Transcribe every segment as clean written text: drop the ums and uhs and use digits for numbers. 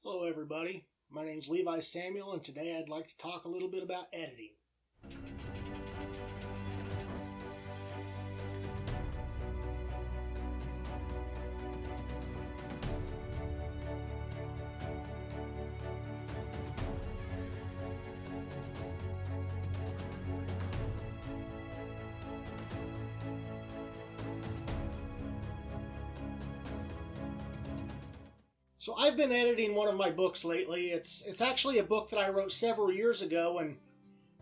Hello everybody, my name is Levi Samuel and today I'd like to talk a little bit about editing. So I've been editing one of my books lately. It's actually a book that I wrote several years ago, and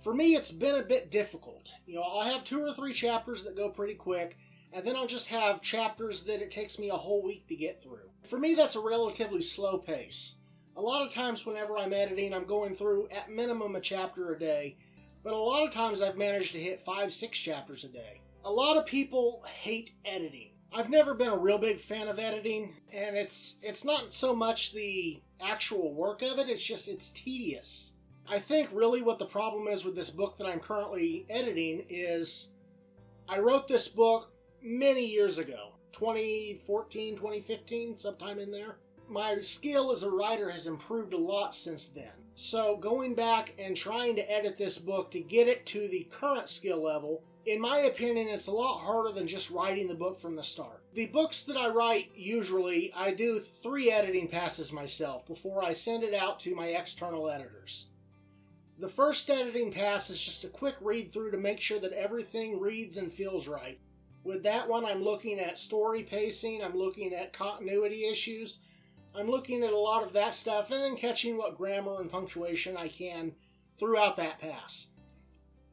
for me it's been a bit difficult. I'll have 2 or 3 chapters that go pretty quick, and then I'll just have chapters that it takes me a whole week to get through. For me, that's a relatively slow pace. A lot of times whenever I'm editing, I'm going through at minimum a chapter a day, but a lot of times I've managed to hit 5-6 chapters a day. A lot of people hate editing. I've never been a real big fan of editing, and it's not so much the actual work of it, it's tedious. I think really what the problem is with this book that I'm currently editing is I wrote this book many years ago, 2014, 2015, sometime in there. My skill as a writer has improved a lot since then. So going back and trying to edit this book to get it to the current skill level, in my opinion, it's a lot harder than just writing the book from the start. The books that I write, usually, I do 3 editing passes myself before I send it out to my external editors. The first editing pass is just a quick read through to make sure that everything reads and feels right. With that one, I'm looking at story pacing, I'm looking at continuity issues, I'm looking at a lot of that stuff, and then catching what grammar and punctuation I can throughout that pass.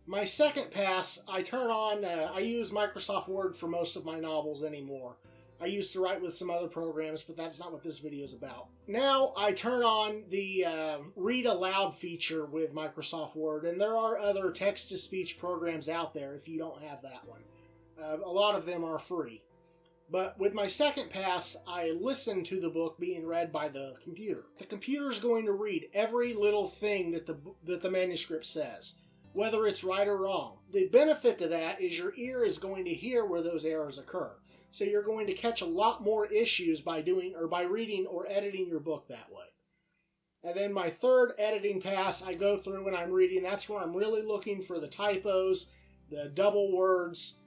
My second pass, I turn on, I use Microsoft Word for most of my novels anymore. I used to write with some other programs, but that's not what this video is about. Now I turn on the read aloud feature with Microsoft Word, and there are other text-to-speech programs out there if you don't have that one. A lot of them are free. But with my second pass, I listen to the book being read by the computer. The computer is going to read every little thing that the manuscript says, whether it's right or wrong. The benefit to that is your ear is going to hear where those errors occur. So you're going to catch a lot more issues by reading or editing your book that way. And then my third editing pass, I go through and I'm reading. That's where I'm really looking for the typos, the double words,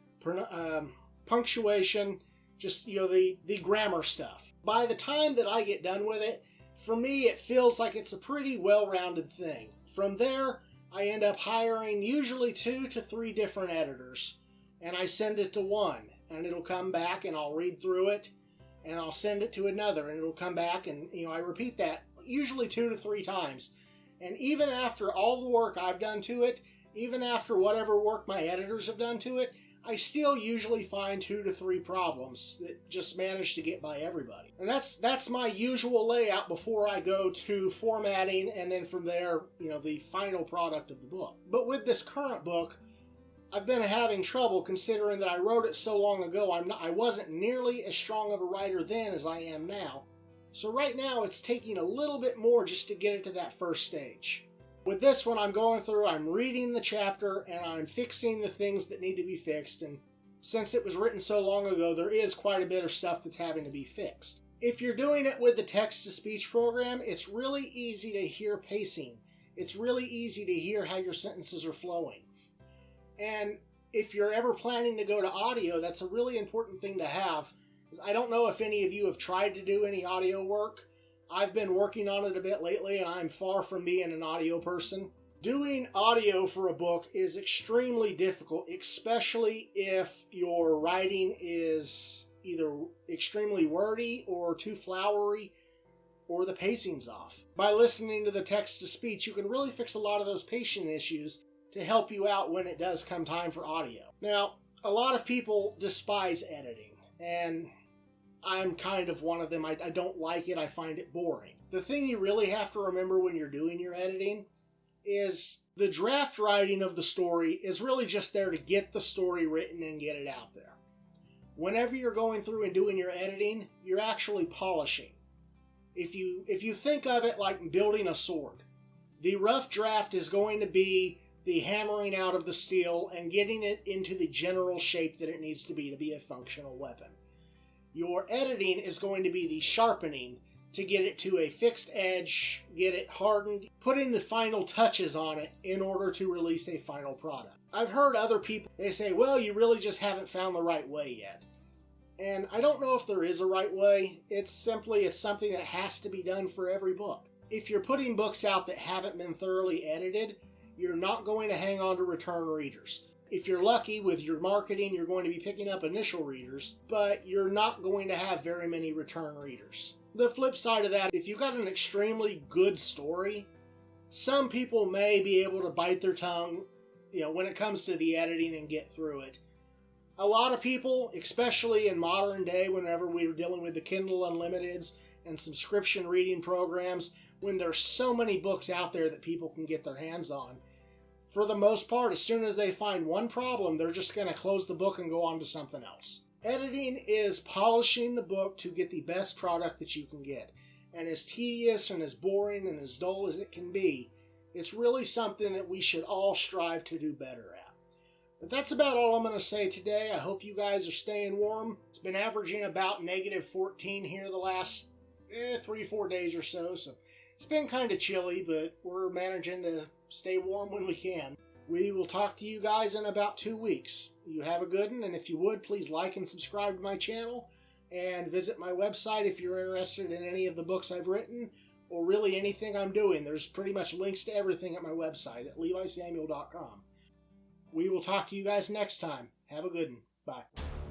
punctuation, just the grammar stuff. By the time that I get done with it, for me it feels like it's a pretty well-rounded thing. From there, I end up hiring usually 2 to 3 different editors, and I send it to one, and it'll come back and I'll read through it, and I'll send it to another, and it'll come back, and I repeat that usually 2 to 3 times. And even after all the work I've done to it, even after whatever work my editors have done to it, I still usually find 2 to 3 problems that just manage to get by everybody. And that's my usual layout before I go to formatting, and then from there, the final product of the book. But with this current book, I've been having trouble considering that I wrote it so long ago. I wasn't nearly as strong of a writer then as I am now. So right now it's taking a little bit more just to get it to that first stage. With this one, I'm going through, I'm reading the chapter, and I'm fixing the things that need to be fixed. And since it was written so long ago, there is quite a bit of stuff that's having to be fixed. If you're doing it with the text-to-speech program, it's really easy to hear pacing. It's really easy to hear how your sentences are flowing. And if you're ever planning to go to audio, that's a really important thing to have. I don't know if any of you have tried to do any audio work. I've been working on it a bit lately, and I'm far from being an audio person. Doing audio for a book is extremely difficult, especially if your writing is either extremely wordy or too flowery or the pacing's off. By listening to the text-to-speech, you can really fix a lot of those pacing issues to help you out when it does come time for audio. Now, a lot of people despise editing, and I'm kind of one of them. I don't like it. I find it boring. The thing you really have to remember when you're doing your editing is the draft writing of the story is really just there to get the story written and get it out there. Whenever you're going through and doing your editing, you're actually polishing. If you think of it like building a sword, the rough draft is going to be the hammering out of the steel and getting it into the general shape that it needs to be a functional weapon. Your editing is going to be the sharpening to get it to a fixed edge, get it hardened, putting the final touches on it in order to release a final product. I've heard other people, they say, well, you really just haven't found the right way yet. And I don't know if there is a right way. It's something that has to be done for every book. If you're putting books out that haven't been thoroughly edited, you're not going to hang on to return readers. If you're lucky with your marketing, you're going to be picking up initial readers, but you're not going to have very many return readers. The flip side of that, if you've got an extremely good story, some people may be able to bite their tongue, when it comes to the editing and get through it. A lot of people, especially in modern day, whenever we were dealing with the Kindle Unlimiteds and subscription reading programs, when there's so many books out there that people can get their hands on, for the most part, as soon as they find one problem, they're just going to close the book and go on to something else. Editing is polishing the book to get the best product that you can get. And as tedious and as boring and as dull as it can be, it's really something that we should all strive to do better at. But that's about all I'm going to say today. I hope you guys are staying warm. It's been averaging about -14 here the last 3-4 days or so. So it's been kind of chilly, but we're managing to stay warm when we can. We will talk to you guys in about 2 weeks. You have a good one, and if you would, please like and subscribe to my channel, and visit my website if you're interested in any of the books I've written, or really anything I'm doing. There's pretty much links to everything at my website at levisamuel.com. We will talk to you guys next time. Have a good one. Bye.